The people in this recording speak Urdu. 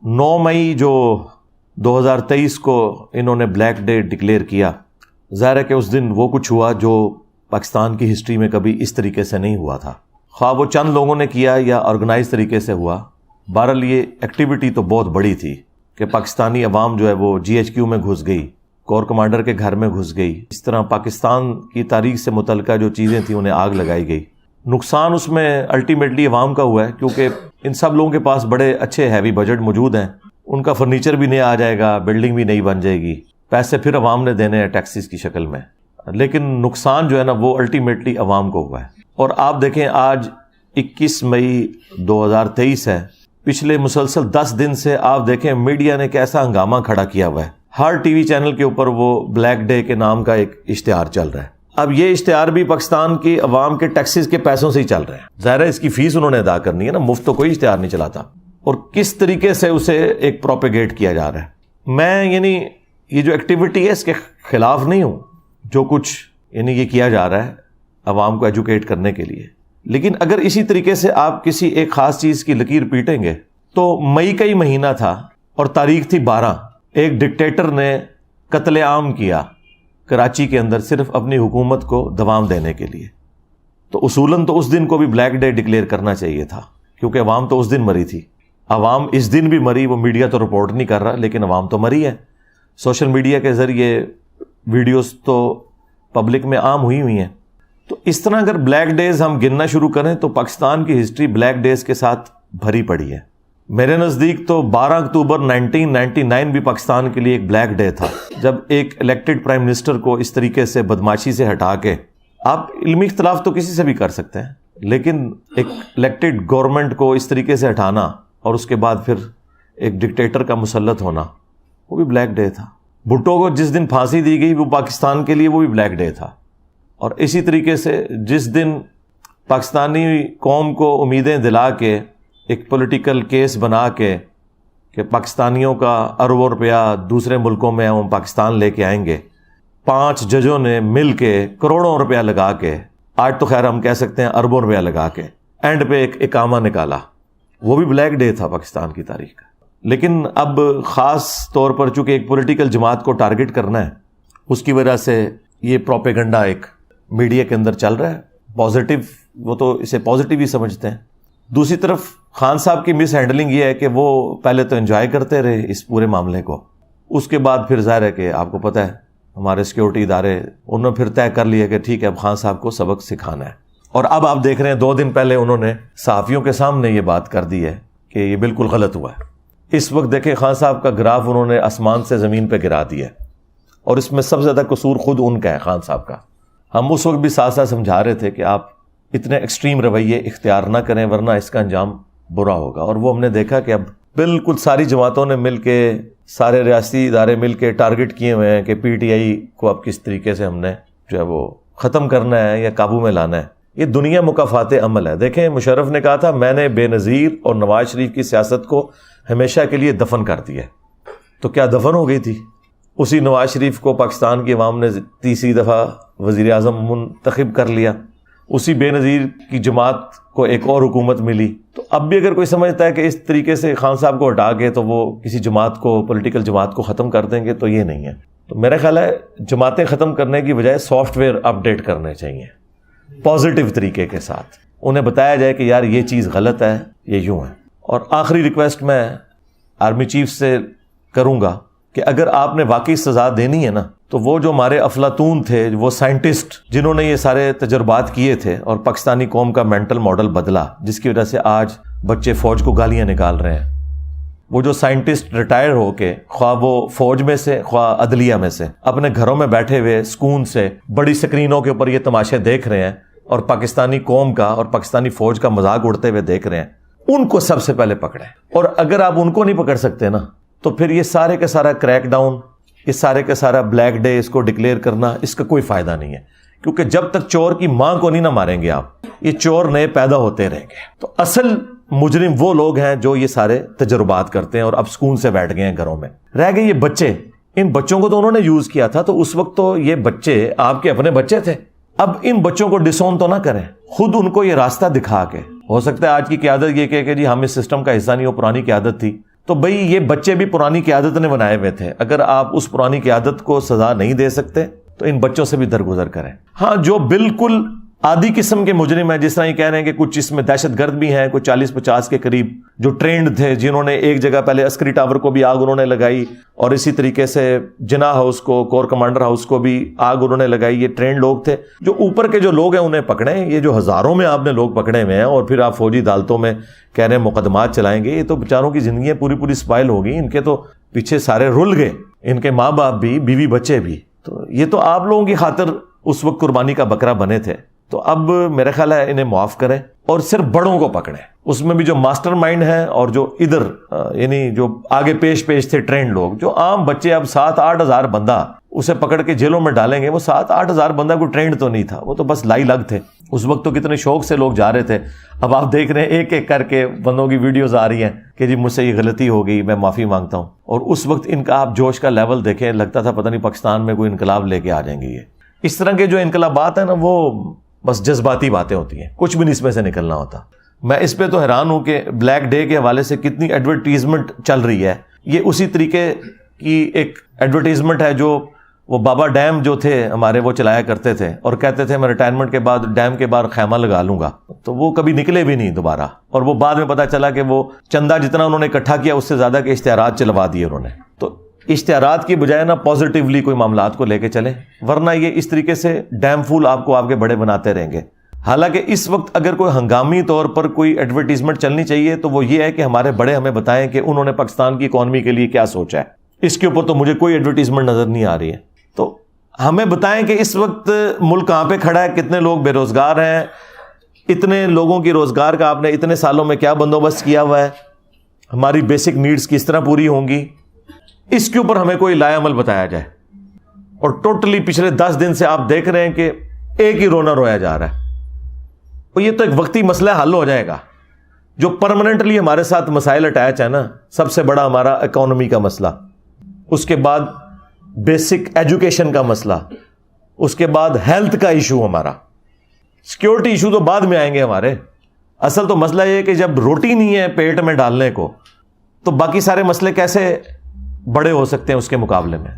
9 مئی جو 2023 کو انہوں نے بلیک ڈے ڈکلیئر کیا، ظاہر ہے کہ اس دن وہ کچھ ہوا جو پاکستان کی ہسٹری میں کبھی اس طریقے سے نہیں ہوا تھا، خواہ وہ چند لوگوں نے کیا یا آرگنائز طریقے سے ہوا۔ بہرحال یہ ایکٹیویٹی تو بہت بڑی تھی کہ پاکستانی عوام جو ہے وہ GHQ میں گھس گئی، کور کمانڈر کے گھر میں گھس گئی، اس طرح پاکستان کی تاریخ سے متعلقہ جو چیزیں تھیں انہیں آگ لگائی گئی۔ نقصان اس میں الٹیمیٹلی عوام کا ہوا ہے، کیونکہ ان سب لوگوں کے پاس بڑے اچھے ہیوی بجٹ موجود ہیں، ان کا فرنیچر بھی نیا آ جائے گا، بلڈنگ بھی نئی بن جائے گی، پیسے پھر عوام نے دینے ہیں ٹیکسز کی شکل میں، لیکن نقصان جو ہے نا وہ الٹیمیٹلی عوام کو ہوا ہے۔ اور آپ دیکھیں آج 21 مئی 2023 ہے، پچھلے مسلسل 10 دن سے آپ دیکھیں میڈیا نے کیسا ہنگامہ کھڑا کیا ہوا ہے، ہر ٹی وی چینل کے اوپر وہ بلیک ڈے کے نام کا ایک اشتہار چل رہا ہے۔ اب یہ اشتہار بھی پاکستان کی عوام کے ٹیکسز کے پیسوں سے ہی چل رہے ہیں، ظاہر ہے اس کی فیس انہوں نے ادا کرنی ہے نا، مفت تو کوئی اشتہار نہیں چلاتا، اور کس طریقے سے اسے ایک پروپیگیٹ کیا جا رہا ہے۔ میں یہ جو ایکٹیویٹی ہے اس کے خلاف نہیں ہوں، جو کچھ یہ کیا جا رہا ہے عوام کو ایجوکیٹ کرنے کے لیے، لیکن اگر اسی طریقے سے آپ کسی ایک خاص چیز کی لکیر پیٹیں گے تو مئی کا ہی مہینہ تھا اور تاریخ تھی 12، ایک ڈکٹیٹر نے قتل عام کیا کراچی کے اندر صرف اپنی حکومت کو دوام دینے کے لیے، تو اصولاً تو اس دن کو بھی بلیک ڈے ڈکلیئر کرنا چاہیے تھا، کیونکہ عوام تو اس دن مری تھی۔ عوام اس دن بھی مری، وہ میڈیا تو رپورٹ نہیں کر رہا، لیکن عوام تو مری ہے، سوشل میڈیا کے ذریعے ویڈیوز تو پبلک میں عام ہوئی ہیں۔ تو اس طرح اگر بلیک ڈیز ہم گننا شروع کریں تو پاکستان کی ہسٹری بلیک ڈیز کے ساتھ بھری پڑی ہے۔ میرے نزدیک تو 12 اکتوبر 1999 بھی پاکستان کے لیے ایک بلیک ڈے تھا، جب ایک الیکٹڈ پرائم منسٹر کو اس طریقے سے بدماشی سے ہٹا کے، آپ علمی اختلاف تو کسی سے بھی کر سکتے ہیں، لیکن ایک الیکٹڈ گورنمنٹ کو اس طریقے سے ہٹانا اور اس کے بعد پھر ایک ڈکٹیٹر کا مسلط ہونا، وہ بھی بلیک ڈے تھا۔ بھٹو کو جس دن پھانسی دی گئی وہ پاکستان کے لیے وہ بھی بلیک ڈے تھا، اور اسی طریقے سے جس دن پاکستانی قوم کو امیدیں دلا کے ایک پولیٹیکل کیس بنا کے کہ پاکستانیوں کا اربوں روپیہ دوسرے ملکوں میں ہم پاکستان لے کے آئیں گے، 5 ججوں نے مل کے کروڑوں روپیہ لگا کے، آج تو خیر ہم کہہ سکتے ہیں اربوں روپیہ لگا کے اینڈ پہ ایک اقامہ نکالا، وہ بھی بلیک ڈے تھا پاکستان کی تاریخ کا۔ لیکن اب خاص طور پر چونکہ ایک پولیٹیکل جماعت کو ٹارگٹ کرنا ہے، اس کی وجہ سے یہ پروپیگنڈا ایک میڈیا کے اندر چل رہا ہے، پازیٹیو، وہ تو اسے پازیٹیو ہی سمجھتے ہیں۔ دوسری طرف خان صاحب کی مس ہینڈلنگ یہ ہے کہ وہ پہلے تو انجوائے کرتے رہے اس پورے معاملے کو، اس کے بعد پھر ظاہر ہے کہ آپ کو پتہ ہے ہمارے سیکیورٹی ادارے انہوں نے پھر طے کر لیا کہ ٹھیک ہے اب خان صاحب کو سبق سکھانا ہے، اور اب آپ دیکھ رہے ہیں 2 دن پہلے انہوں نے صحافیوں کے سامنے یہ بات کر دی ہے کہ یہ بالکل غلط ہوا ہے۔ اس وقت دیکھیں خان صاحب کا گراف انہوں نے آسمان سے زمین پہ گرا دیا ہے، اور اس میں سب سے زیادہ قصور خود ان کا ہے، خان صاحب کا۔ ہم اس وقت بھی ساتھ ساتھ سمجھا رہے تھے کہ آپ اتنے ایکسٹریم رویے اختیار نہ کریں ورنہ اس کا انجام برا ہوگا، اور وہ ہم نے دیکھا کہ اب بالکل ساری جماعتوں نے مل کے، سارے ریاستی ادارے مل کے ٹارگٹ کیے ہوئے ہیں کہ PTI کو اب کس طریقے سے ہم نے جو ہے وہ ختم کرنا ہے یا قابو میں لانا ہے۔ یہ دنیا مکافات عمل ہے۔ دیکھیں مشرف نے کہا تھا میں نے بے نظیر اور نواز شریف کی سیاست کو ہمیشہ کے لیے دفن کر دیا، تو کیا دفن ہو گئی تھی؟ اسی نواز شریف کو پاکستان کی عوام نے 30 دفعہ وزیر اعظم منتخب کر لیا، اسی بے نظیر کی جماعت کو ایک اور حکومت ملی۔ تو اب بھی اگر کوئی سمجھتا ہے کہ اس طریقے سے خان صاحب کو ہٹا کے تو وہ کسی جماعت کو، پولیٹیکل جماعت کو ختم کر دیں گے، تو یہ نہیں ہے۔ تو میرا خیال ہے جماعتیں ختم کرنے کی بجائے سافٹ ویئر اپڈیٹ کرنے چاہیے پازیٹیو طریقے کے ساتھ، انہیں بتایا جائے کہ یار یہ چیز غلط ہے، یہ یوں ہے۔ اور آخری ریکویسٹ میں آرمی چیف سے کروں گا کہ اگر آپ نے واقعی سزا دینی ہے نا، تو وہ جو ہمارے افلاطون تھے، وہ سائنٹسٹ جنہوں نے یہ سارے تجربات کیے تھے اور پاکستانی قوم کا مینٹل ماڈل بدلا، جس کی وجہ سے آج بچے فوج کو گالیاں نکال رہے ہیں، وہ جو سائنٹسٹ ریٹائر ہو کے، خواہ وہ فوج میں سے خواہ عدلیہ میں سے، اپنے گھروں میں بیٹھے ہوئے سکون سے بڑی سکرینوں کے اوپر یہ تماشے دیکھ رہے ہیں اور پاکستانی قوم کا اور پاکستانی فوج کا مذاق اڑتے ہوئے دیکھ رہے ہیں، ان کو سب سے پہلے پکڑیں۔ اور اگر آپ ان کو نہیں پکڑ سکتے نا، تو پھر یہ سارے کا سارا کریک ڈاؤن، یہ سارے کا سارا بلیک ڈے اس کو ڈکلیئر کرنا، اس کا کوئی فائدہ نہیں ہے، کیونکہ جب تک چور کی ماں کو نہیں نہ ماریں گے آپ، یہ چور نئے پیدا ہوتے رہیں گے۔ تو اصل مجرم وہ لوگ ہیں جو یہ سارے تجربات کرتے ہیں اور اب سکون سے بیٹھ گئے ہیں گھروں میں۔ رہ گئے یہ بچے، ان بچوں کو تو انہوں نے یوز کیا تھا، تو اس وقت تو یہ بچے آپ کے اپنے بچے تھے۔ اب ان بچوں کو ڈسون تو نہ کریں، خود ان کو یہ راستہ دکھا کے۔ ہو سکتا ہے آج کی قیادت یہ کہے کہ جی ہم اس سسٹم کا حصہ نہیں، وہ پرانی قیادت تھی، تو بھئی یہ بچے بھی پرانی قیادت نے بنائے ہوئے تھے، اگر آپ اس پرانی قیادت کو سزا نہیں دے سکتے تو ان بچوں سے بھی درگزر کریں۔ ہاں جو بالکل آدھی قسم کے مجرم ہیں، جس طرح یہ کہہ رہے ہیں کہ کچھ اس میں دہشت گرد بھی ہیں، کچھ 40-50 کے قریب جو ٹرینڈ تھے، جنہوں نے ایک جگہ پہلے عسکری ٹاور کو بھی آگ انہوں نے لگائی، اور اسی طریقے سے جناح ہاؤس کو، کور کمانڈر ہاؤس کو بھی آگ انہوں نے لگائی، یہ ٹرینڈ لوگ تھے۔ جو اوپر کے جو لوگ ہیں انہیں پکڑیں، یہ جو ہزاروں میں آپ نے لوگ پکڑے ہوئے ہیں اور پھر آپ فوجی عدالتوں میں کہہ رہے ہیں مقدمات چلائیں گے، یہ تو بیچاروں کی زندگیاں پوری اسپائل ہو گئی، ان کے تو پیچھے سارے رل گئے، ان کے ماں باپ بھی، بیوی بچے بھی۔ تو یہ تو آپ لوگوں کی خاطر اس وقت قربانی کا بکرا بنے تھے، تو اب میرا خیال ہے انہیں معاف کریں اور صرف بڑوں کو پکڑیں، اس میں بھی جو ماسٹر مائنڈ ہیں اور جو ادھر یعنی جو آگے پیش تھے ٹرینڈ لوگ، جو عام بچے اب 7-8 ہزار بندہ اسے پکڑ کے جیلوں میں ڈالیں گے، وہ 7-8 ہزار بندہ کوئی ٹرینڈ تو نہیں تھا، وہ تو بس لائی لگ تھے۔ اس وقت تو کتنے شوق سے لوگ جا رہے تھے، اب آپ دیکھ رہے ہیں ایک ایک کر کے بندوں کی ویڈیوز آ رہی ہیں کہ جی مجھ سے یہ غلطی ہو گئی، میں معافی مانگتا ہوں۔ اور اس وقت ان کا آپ جوش کا لیول دیکھیں، لگتا تھا پتہ نہیں پاکستان میں کوئی انقلاب لے کے آ جائیں گے یہ۔ اس طرح کے جو انقلابات ہیں نا، وہ بس جذباتی باتیں ہوتی ہیں، کچھ بھی نہیں اس میں سے نکلنا ہوتا۔ میں اس پہ تو حیران ہوں کہ بلیک ڈے کے حوالے سے کتنی ایڈورٹیزمنٹ چل رہی ہے۔ یہ اسی طریقے کی ایک ایڈورٹیزمنٹ ہے جو وہ بابا ڈیم جو تھے ہمارے، وہ چلایا کرتے تھے اور کہتے تھے میں ریٹائرمنٹ کے بعد ڈیم کے باہر خیمہ لگا لوں گا، تو وہ کبھی نکلے بھی نہیں دوبارہ، اور وہ بعد میں پتا چلا کہ وہ چندہ جتنا انہوں نے اکٹھا کیا اس سے زیادہ کے اشتہارات چلوا دیے انہوں نے۔ تو اشتہارات کی بجائے نا پازیٹیولی کوئی معاملات کو لے کے چلیں، ورنہ یہ اس طریقے سے ڈیم فول آپ کو آپ کے بڑے بناتے رہیں گے۔ حالانکہ اس وقت اگر کوئی ہنگامی طور پر کوئی ایڈورٹیزمنٹ چلنی چاہیے تو وہ یہ ہے کہ ہمارے بڑے ہمیں بتائیں کہ انہوں نے پاکستان کی اکانومی کے لیے کیا سوچا ہے۔ اس کے اوپر تو مجھے کوئی ایڈورٹیزمنٹ نظر نہیں آ رہی ہے۔ تو ہمیں بتائیں کہ اس وقت ملک کہاں پہ کھڑا ہے، کتنے لوگ بے روزگار ہیں، اتنے لوگوں کی روزگار کا آپ نے اتنے سالوں میں کیا بندوبست کیا ہوا ہے، ہماری بیسک نیڈز کس طرح پوری ہوں گی، اس کے اوپر ہمیں کوئی لائے عمل بتایا جائے۔ اور ٹوٹلی پچھلے 10 دن سے آپ دیکھ رہے ہیں کہ ایک ہی رونا رویا جا رہا ہے، اور یہ تو ایک وقتی مسئلہ حل ہو جائے گا۔ جو پرماننٹلی ہمارے ساتھ مسائل اٹیچ ہے نا، سب سے بڑا ہمارا اکانومی کا مسئلہ، اس کے بعد بیسک ایجوکیشن کا مسئلہ، اس کے بعد ہیلتھ کا ایشو، ہمارا سیکیورٹی ایشو تو بعد میں آئیں گے ہمارے۔ اصل تو مسئلہ یہ ہے کہ جب روٹی نہیں ہے پیٹ میں ڈالنے کو تو باقی سارے مسئلے کیسے بڑے ہو سکتے ہیں اس کے مقابلے میں۔